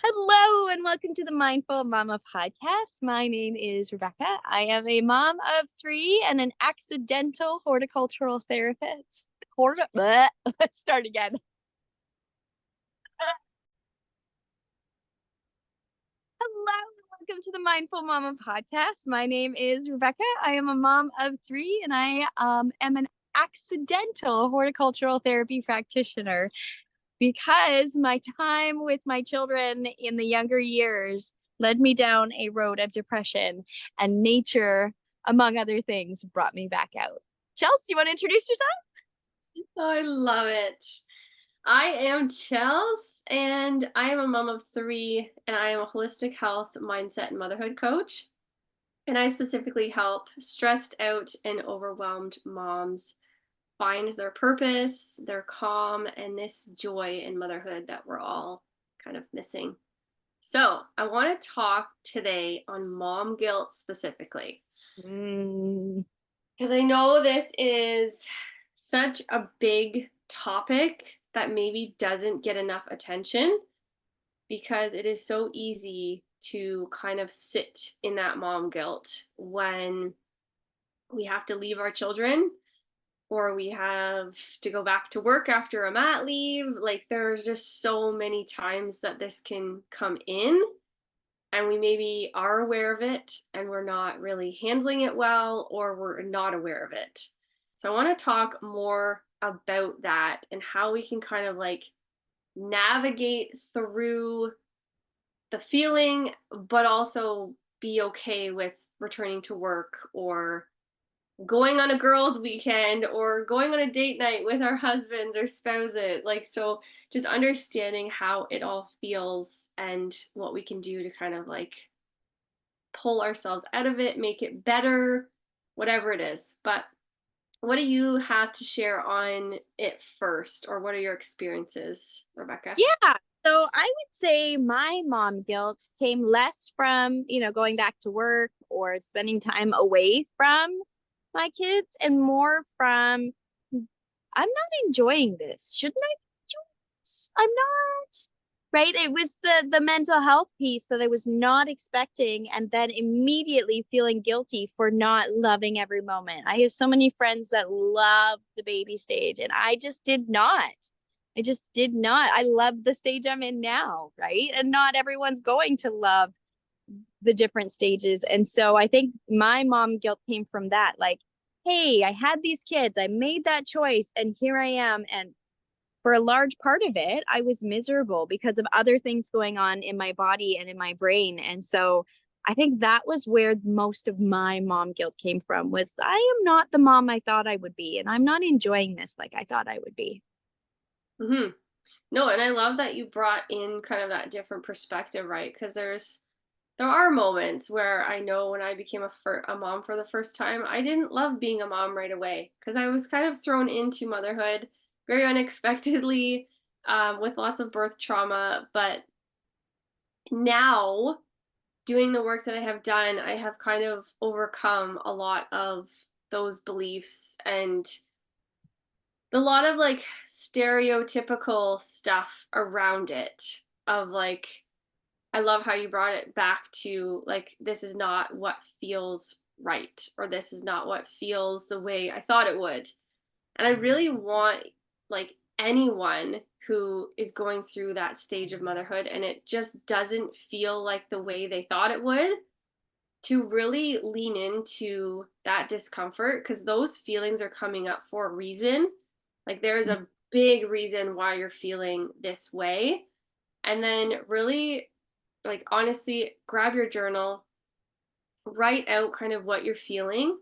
Hello and welcome to the Mindful Mama podcast. My name is Rebecca. I am a mom of three and an accidental horticultural therapist. Let's start again. Hello and welcome to the Mindful Mama podcast. My name is Rebecca. I am a mom of three and I am an accidental horticultural therapy practitioner because my time with my children in the younger years led me down a road of depression, and nature, among other things, brought me back out. Chels, you want to introduce yourself? Oh, I love it. I am Chels, and I am a mom of three, and I am a holistic health, mindset, and motherhood coach. And I specifically help stressed out and overwhelmed moms find their purpose, their calm, and this joy in motherhood that we're all kind of missing. So, I want to talk today on mom guilt specifically. Mm, Because I know this is such a big topic that maybe doesn't get enough attention because it is so easy to kind of sit in that mom guilt when we have to leave our children or we have to go back to work after a mat leave. Like, there's just so many times that this can come in and we maybe are aware of it and we're not really handling it well, or we're not aware of it. So I want to talk more about that and how we can kind of like navigate through the feeling, but also be okay with returning to work or going on a girls' weekend or going on a date night with our husbands or spouses. Like, so just understanding how it all feels and what we can do to kind of like pull ourselves out of it, make it better, whatever it is. But what do you have to share on it first, or what are your experiences, Rebecca? yeah. So I would say my mom guilt came less from, going back to work or spending time away from my kids and more from I'm not enjoying this. Shouldn't I enjoy this? I'm not. Right? It was the mental health piece that I was not expecting and then immediately feeling guilty for not loving every moment. I have so many friends that love the baby stage and I just did not. I just did not. I love the stage I'm in now, right? And not everyone's going to love the different stages. And so I think my mom guilt came from that. Like, hey, I had these kids, I made that choice, and here I am. And for a large part of it, I was miserable because of other things going on in my body and in my brain. And so I think that was where most of my mom guilt came from was I am not the mom I thought I would be, and I'm not enjoying this like I thought I would be. hmm No, and I love that you brought in kind of that different perspective, right? Because there are moments where I know when I became a mom for the first time, I didn't love being a mom right away because I was kind of thrown into motherhood very unexpectedly, with lots of birth trauma. But now, doing the work that I have done, I have kind of overcome a lot of those beliefs and a lot of like stereotypical stuff around it of like, I love how you brought it back to like, this is not what feels right, or this is not what feels the way I thought it would. And I really want like anyone who is going through that stage of motherhood and it just doesn't feel like the way they thought it would, to really lean into that discomfort, because those feelings are coming up for a reason. Like, there's a big reason why you're feeling this way. And then really, like, honestly, grab your journal, write out kind of what you're feeling,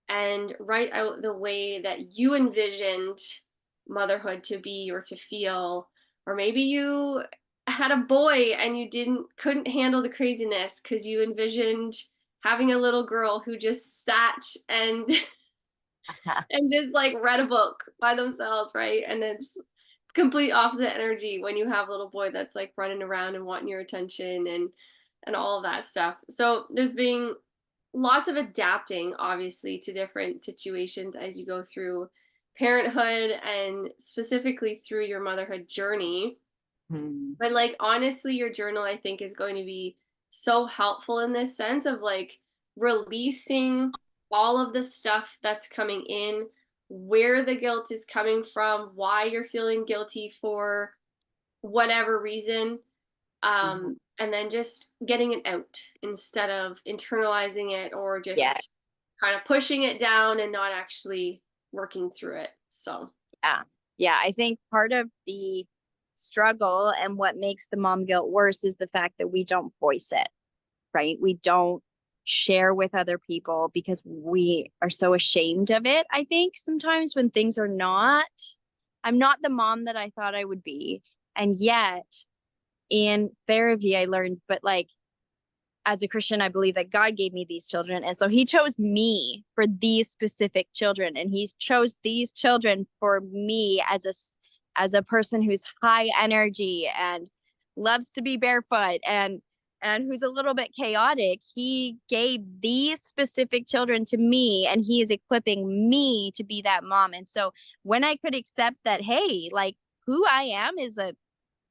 and write out the way that you envisioned motherhood to be or to feel. Or maybe you had a boy and you couldn't handle the craziness because you envisioned having a little girl who just sat and and just like read a book by themselves, right? And it's complete opposite energy when you have a little boy that's like running around and wanting your attention and all of that stuff. So there's being lots of adapting, obviously, to different situations as you go through parenthood and specifically through your motherhood journey. Mhm. But like honestly, your journal I think is going to be so helpful in this sense of like releasing all of the stuff that's coming in, where the guilt is coming from, why you're feeling guilty for whatever reason, Mhm. and then just getting it out instead of internalizing it or Yeah. just kind of pushing it down and not actually working through it. So, Yeah. Yeah. I think part of the struggle and what makes the mom guilt worse is the fact that we don't voice it, right? We don't share with other people because we are so ashamed of it. I think sometimes when things are not, I'm not the mom that I thought I would be. And yet in therapy, I learned, but like as a Christian, I believe that God gave me these children. And so he chose me for these specific children. And he chose these children for me as a person who's high energy and loves to be barefoot and who's a little bit chaotic. He gave these specific children to me and he is equipping me to be that mom. And so when I could accept that, hey, like who I am is a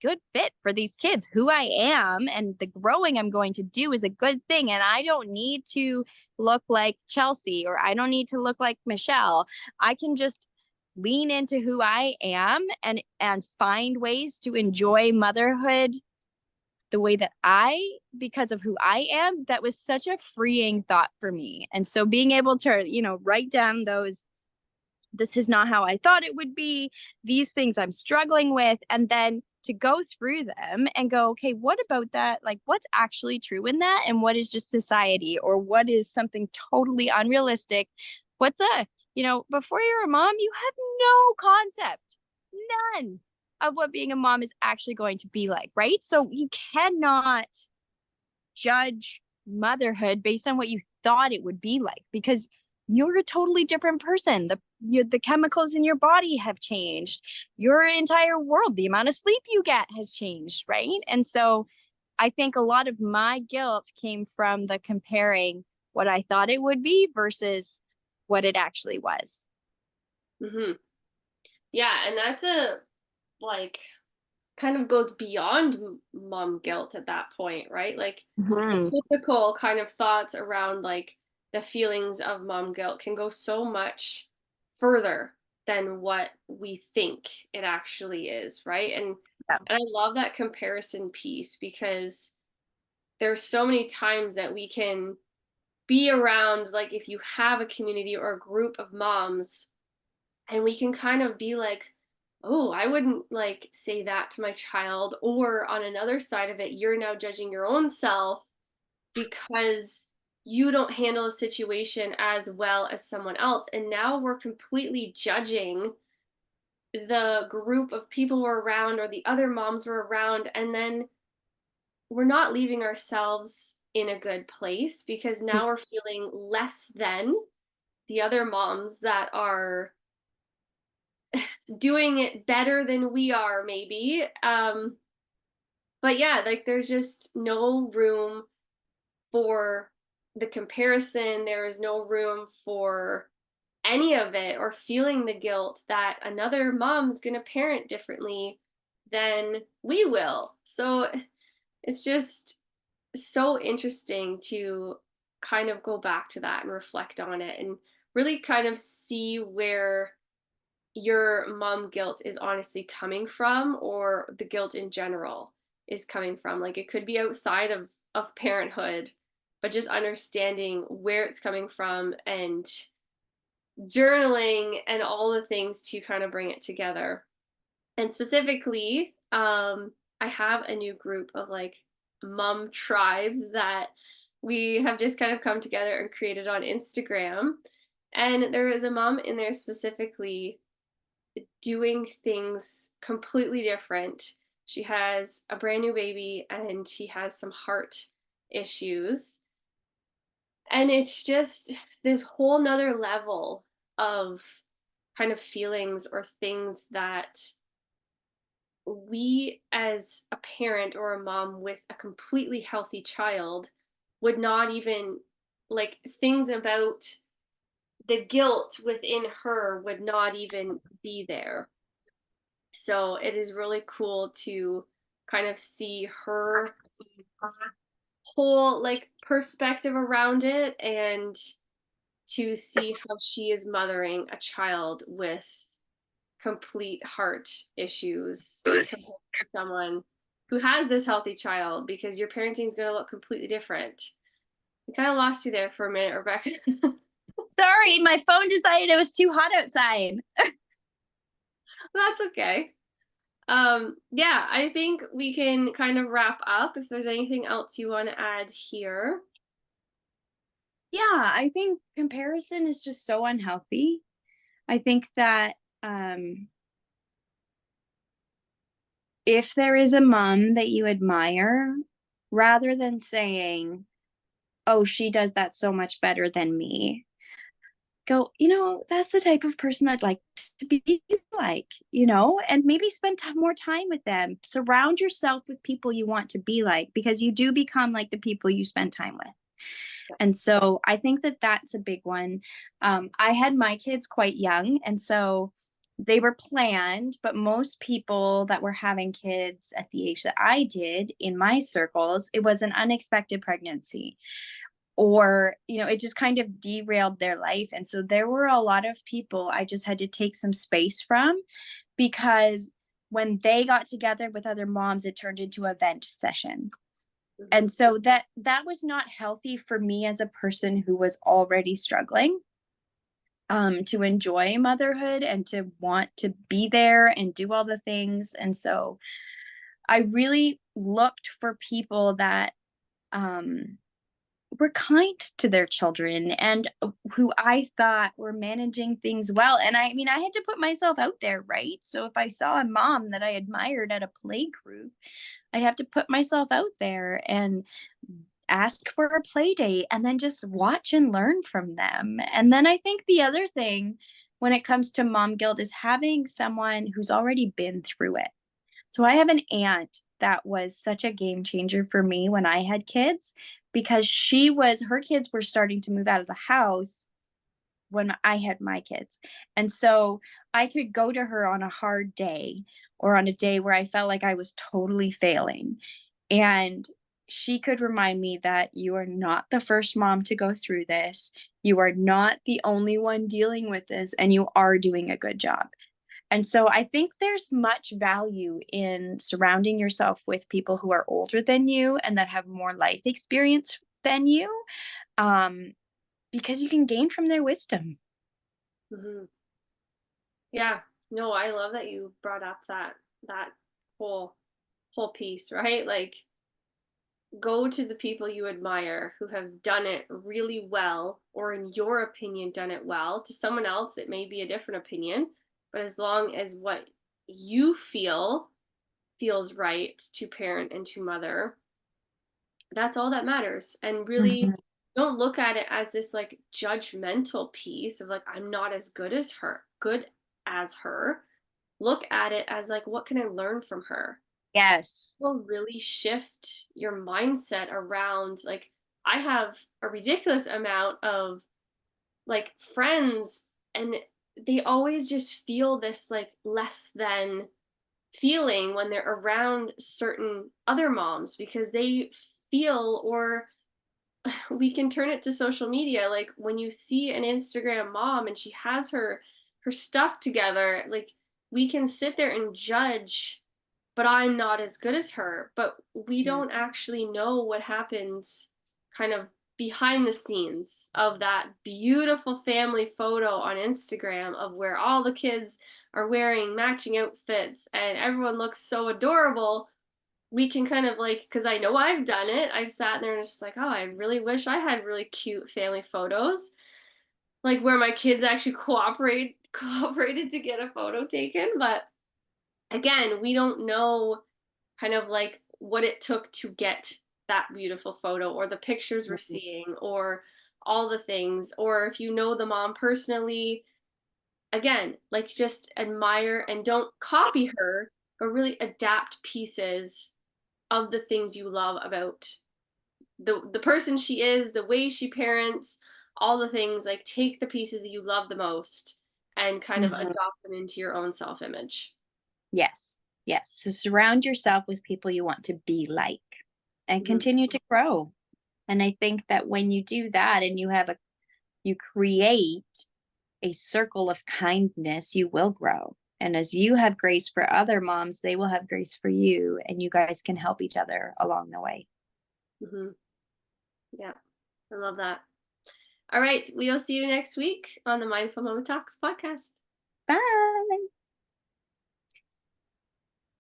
good fit for these kids, who I am and the growing I'm going to do is a good thing. And I don't need to look like Chelsea or I don't need to look like Michelle. I can just lean into who I am and find ways to enjoy motherhood the way that because of who I am. That was such a freeing thought for me. And so being able to, write down those, this is not how I thought it would be, these things I'm struggling with, and then to go through them and go, okay, what about that? Like, what's actually true in that? And what is just society, or what is something totally unrealistic? What's before you're a mom, you have no concept, none of what being a mom is actually going to be like, right? So you cannot judge motherhood based on what you thought it would be like because you're a totally different person. The chemicals in your body have changed. Your entire world, the amount of sleep you get has changed, right? And so I think a lot of my guilt came from the comparing what I thought it would be versus what it actually was. hmm yeah, and that's a like kind of goes beyond mom guilt at that point, right? Like the Mhm. typical kind of thoughts around like the feelings of mom guilt can go so much further than what we think it actually is, right? Yeah. And I love that comparison piece because there's so many times that we can be around like if you have a community or a group of moms and we can kind of be like, oh, I wouldn't like say that to my child, or on another side of it you're now judging your own self because you don't handle a situation as well as someone else, and now we're completely judging the group of people we're around or the other moms we're around, and then we're not leaving ourselves in a good place because now we're feeling less than the other moms that are doing it better than we are maybe. But yeah, like there's just no room for the comparison. There is no room for any of it or feeling the guilt that another mom's going to parent differently than we will. So it's just so interesting to kind of go back to that and reflect on it and really kind of see where your mom guilt is honestly coming from or the guilt in general is coming from. Like it could be outside of parenthood, but just understanding where it's coming from and journaling and all the things to kind of bring it together. And specifically, I have a new group of like mom tribes that we have just kind of come together and created on Instagram. And there is a mom in there specifically doing things completely different. She has a brand new baby and he has some heart issues. And it's just this whole nother level of kind of feelings or things that we as a parent or a mom with a completely healthy child would not even like things about the guilt within her would not even be there. So it is really cool to kind of see her whole like perspective around it, and to see how she is mothering a child with complete heart issues compared to someone who has this healthy child, because your parenting is going to look completely different. I kind of lost you there for a minute, Rebecca. Sorry, my phone decided it was too hot outside. That's okay. Yeah, I think we can kind of wrap up if there's anything else you want to add here. Yeah, I think comparison is just so unhealthy. I think that if there is a mom that you admire, rather than saying, oh, she does that so much better than me, go, that's the type of person I'd like to be like, and maybe spend more time with them. Surround yourself with people you want to be like, because you do become like the people you spend time with. And so I think that that's a big one. I had my kids quite young, and so they were planned, but most people that were having kids at the age that I did in my circles, it was an unexpected pregnancy, or it just kind of derailed their life. And so there were a lot of people I just had to take some space from, because when they got together with other moms, it turned into a vent session. And Mhm. so that was not healthy for me as a person who was already struggling, to enjoy motherhood and to want to be there and do all the things. And so I really looked for people that um were kind to their children, and who I thought were managing things well. And I mean, I had to put myself out there, right? So if I saw a mom that I admired at a play group, I'd have to put myself out there and ask for a play date, and then just watch and learn from them. And then I think the other thing when it comes to mom guilt is having someone who's already been through it. So I have an aunt that was such a game changer for me when I had kids, because her kids were starting to move out of the house when I had my kids. And so I could go to her on a hard day, or on a day where I felt like I was totally failing. And she could remind me that you are not the first mom to go through this. You are not the only one dealing with this, and you are doing a good job. And so I think there's much value in surrounding yourself with people who are older than you and that have more life experience than you, um, because you can gain from their wisdom. Mhm. Yeah. No, I love that you brought up that whole whole piece, right? Like, go to the people you admire who have done it really well, or in your opinion done it well. To someone else it may be a different opinion, but as long as what you feel feels right to parent and to mother, that's all that matters. And really, Mhm. don't look at it as this like judgmental piece of like, I'm not as good as her. Look at it as like, what can I learn from her? Yes. Will really shift your mindset around like, I have a ridiculous amount of like friends, and they always just feel this like less than feeling when they're around certain other moms, because they feel, or we can turn it to social media, like when you see an Instagram mom and she has her stuff together, like we can sit there and judge, but I'm not as good as her. But we Mhm. don't actually know what happens kind of behind the scenes of that beautiful family photo on Instagram, of where all the kids are wearing matching outfits and everyone looks so adorable. We can kind of like, because I know I've done it, I've sat there and just like, oh, I really wish I had really cute family photos, like where my kids actually cooperated to get a photo taken. But again, we don't know kind of like what it took to get that beautiful photo, or the pictures we're Mhm. seeing, or all the things, or if you know the mom personally, again, like just admire and don't copy her, but really adapt pieces of the things you love about the person she is, the way she parents, all the things, like take the pieces that you love the most and kind of Mhm. adopt them into your own self-image. Yes. Yes. So surround yourself with people you want to be like and Mhm. continue to grow. And I think that when you do that and you create a circle of kindness, you will grow. And as you have grace for other moms, they will have grace for you, and you guys can help each other along the way. Mhm. Yeah. I love that. All right, we'll see you next week on the Mindful Mama Talks podcast. Bye.